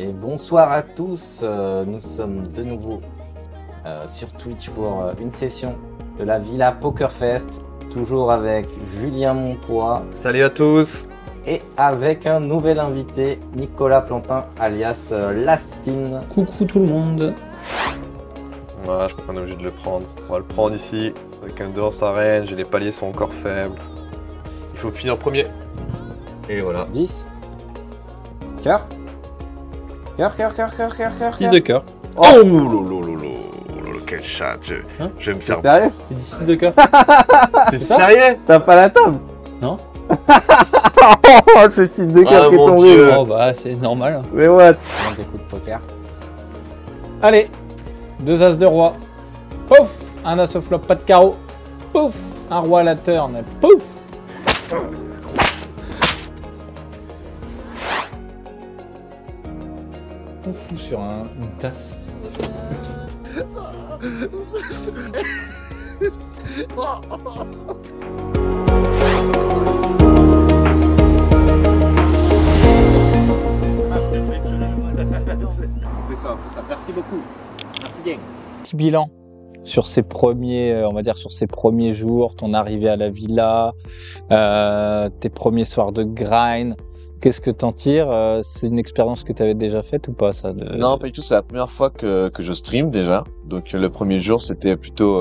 Et bonsoir à tous, nous sommes de nouveau sur Twitch pour une session de la Villa Poker Fest, toujours avec Julien Montois. Salut à tous. Et avec un nouvel invité, Nicolas Plantin, alias Lastine. Coucou tout le monde. Voilà, je crois qu'on est obligé de le prendre. On va le prendre ici, avec un 2 en sa range, et les paliers sont encore faibles. Il faut finir premier. Et voilà. 10. Cœur. Cœur. 6 de cœur. Oh lolo, quel chat. Je vais me T'es faire... sérieux? Il dit 6 de cœur. T'es sérieux? T'as pas la table? Non. Oh, c'est 6 de cœur Ah, qui est mon tombé. Dieu. Oh bah c'est normal. Mais what? Manque des coups de poker. Allez. 2 as de roi. Pouf. Un as au flop, pas de carreau. Pouf. Un roi à la turn. Pouf. On fout sur une tasse. On fait ça. Merci beaucoup. Merci bien. Petit bilan sur ces premiers, on va dire sur ces premiers jours, ton arrivée à la villa, tes premiers soirs de grind. Qu'est-ce que t'en tires? C'est une expérience que tu avais déjà faite ou pas ça de... Non, pas du tout. C'est la première fois que je stream déjà. Donc le premier jour, c'était plutôt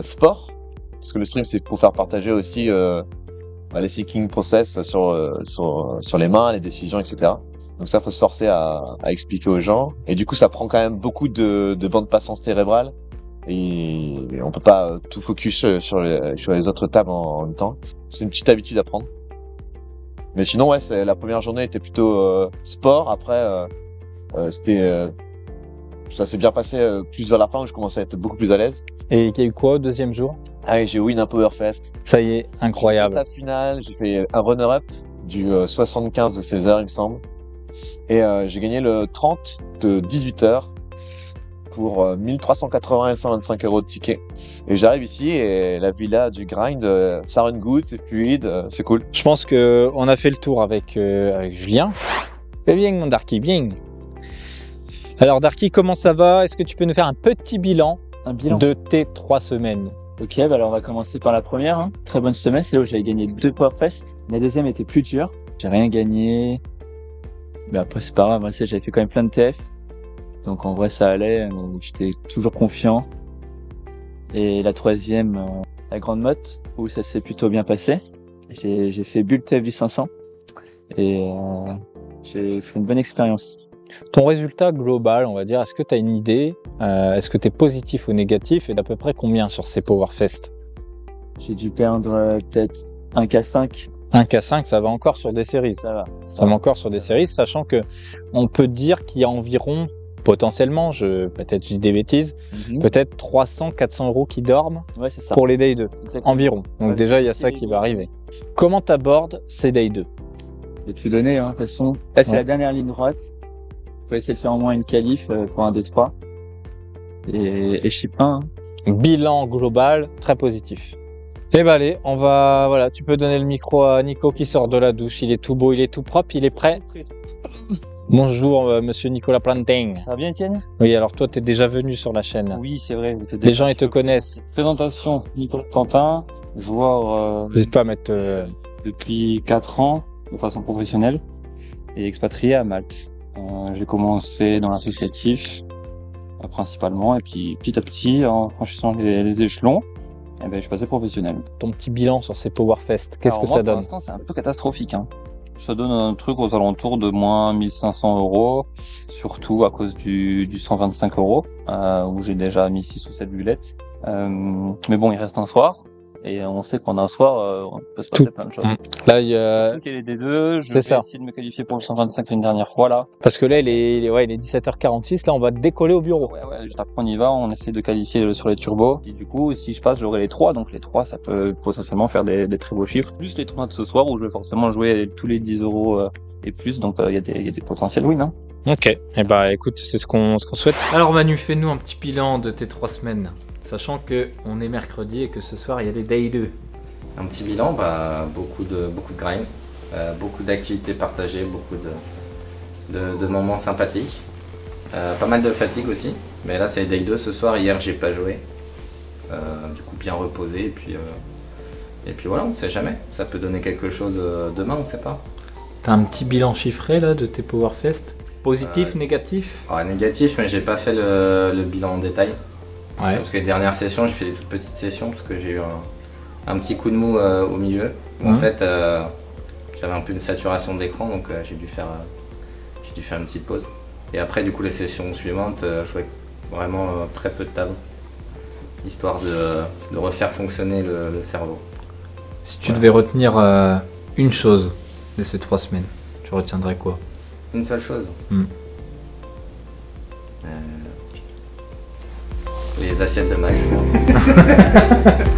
sport, parce que le stream c'est pour faire partager aussi les seeking process sur les mains, les décisions, etc. Donc ça, faut se forcer à expliquer aux gens. Et du coup, ça prend quand même beaucoup de bande passante cérébrale. Et on peut pas tout focus sur les autres tables en même temps. C'est une petite habitude à prendre. Mais sinon, ouais, la première journée était plutôt sport. Après, ça s'est bien passé plus vers la fin où je commençais à être beaucoup plus à l'aise. Et il y a eu quoi au deuxième jour? Ah oui, j'ai win un Powerfest. Ça y est, incroyable. La finale, j'ai fait un runner-up du 75 de 16 heures, il me semble. Et j'ai gagné le 30 de 18 heures pour 1380 et 125 € de ticket. Et j'arrive ici et la villa du grind, ça run good, c'est fluide, c'est cool. Je pense qu'on a fait le tour avec Julien. Eh bien, mon Darky, bien. Alors, Darky, comment ça va? Est-ce que tu peux nous faire un petit bilan, de tes 3 semaines? Ok, bah alors on va commencer par la première. Hein. Très bonne semaine, c'est là où j'avais gagné 2 Powerfest. La deuxième était plus dure. J'ai rien gagné. Mais après, c'est pas grave, moi, j'avais fait quand même plein de TF. Donc en vrai, ça allait. J'étais toujours confiant. Et la troisième, la Grande Motte, où ça s'est plutôt bien passé. J'ai fait Bull TF du 500. Et c'était une bonne expérience. Ton résultat global, on va dire, est-ce que tu as une idée? Est-ce que tu es positif ou négatif? Et d'à peu près combien sur ces Powerfest? J'ai dû perdre peut-être 1K5. 1K5, ça va encore sur des séries. Ça va. Ça va encore sur des séries, sachant que on peut dire qu'il y a environ, potentiellement, peut-être je dis des bêtises, peut-être 300-400 € qui dorment ouais, c'est ça. pour les Day 2, Exactement. environ. Donc ouais, déjà, il y a ça qui va arriver. Comment tu abordes ces Day 2? Je vais tout donner, hein, de toute façon. Là, c'est Ouais. la dernière ligne droite. Faut essayer de faire au moins une qualif pour un D3. Et je sais pas. Hein. Bilan global, très positif. Eh ben allez, voilà, tu peux donner le micro à Nico qui sort de la douche. Il est tout beau, il est tout propre, il est prêt. Bonjour, monsieur Nicolas Plantin. Ça va bien, Étienne? Oui, alors toi, tu es déjà venu sur la chaîne. Oui, c'est vrai. Les gens, ils te connaissent. Présentation, Nicolas Plantin, joueur N'hésite pas à mettre... depuis 4 ans de façon professionnelle et expatrié à Malte. J'ai commencé dans l'associatif principalement et puis petit à petit, en franchissant les échelons, eh ben, je suis passé professionnel. ton petit bilan sur ces Powerfest, qu'est-ce que Alors, moi, ça pour donne? l'instant, c'est un peu catastrophique. Hein. Ça donne un truc aux alentours de moins 1500 €, surtout à cause du 125 €, où j'ai déjà mis 6 ou 7 bulettes. Mais bon, il reste un soir, et on sait qu'en un soir, on peut se passer plein de choses. Là, il y a... Surtout qu'il y a les D2, je c'est vais ça. essayer de me qualifier pour le 125 une dernière fois, là. Parce que là, il est 17h46, là, on va décoller au bureau. Ouais, juste après on y va, on essaie de qualifier sur les turbos. Et du coup, si je passe, j'aurai les 3, donc les 3, ça peut potentiellement faire des très beaux chiffres. Plus les 3 de ce soir, où je vais forcément jouer tous les 10 € et plus, donc il y a des potentiels wins. Hein. Ok, eh ben écoute, c'est ce qu'on souhaite. Alors Manu, fais-nous un petit bilan de tes 3 semaines, sachant que on est mercredi et que ce soir, il y a des Day 2. Un petit bilan, beaucoup de grind, beaucoup d'activités partagées, beaucoup de moments sympathiques. Pas mal de fatigue aussi, mais là c'est day 2 ce soir. Hier j'ai pas joué, du coup bien reposé, et puis voilà, on sait jamais, ça peut donner quelque chose demain, on sait pas. T'as un petit bilan chiffré là de tes Powerfest? Positif, négatif? Négatif, mais j'ai pas fait le bilan en détail. Ouais. Parce que les dernières sessions, j'ai fait des toutes petites sessions parce que j'ai eu un petit coup de mou au milieu. En fait, j'avais un peu une saturation d'écran, donc j'ai dû faire une petite pause. Et après, du coup, les sessions suivantes, je jouais vraiment très peu de tables, histoire de refaire fonctionner le cerveau. Si tu devais retenir une chose de ces 3 semaines, tu retiendrais quoi? Une seule chose. Les assiettes de Mac, je pense.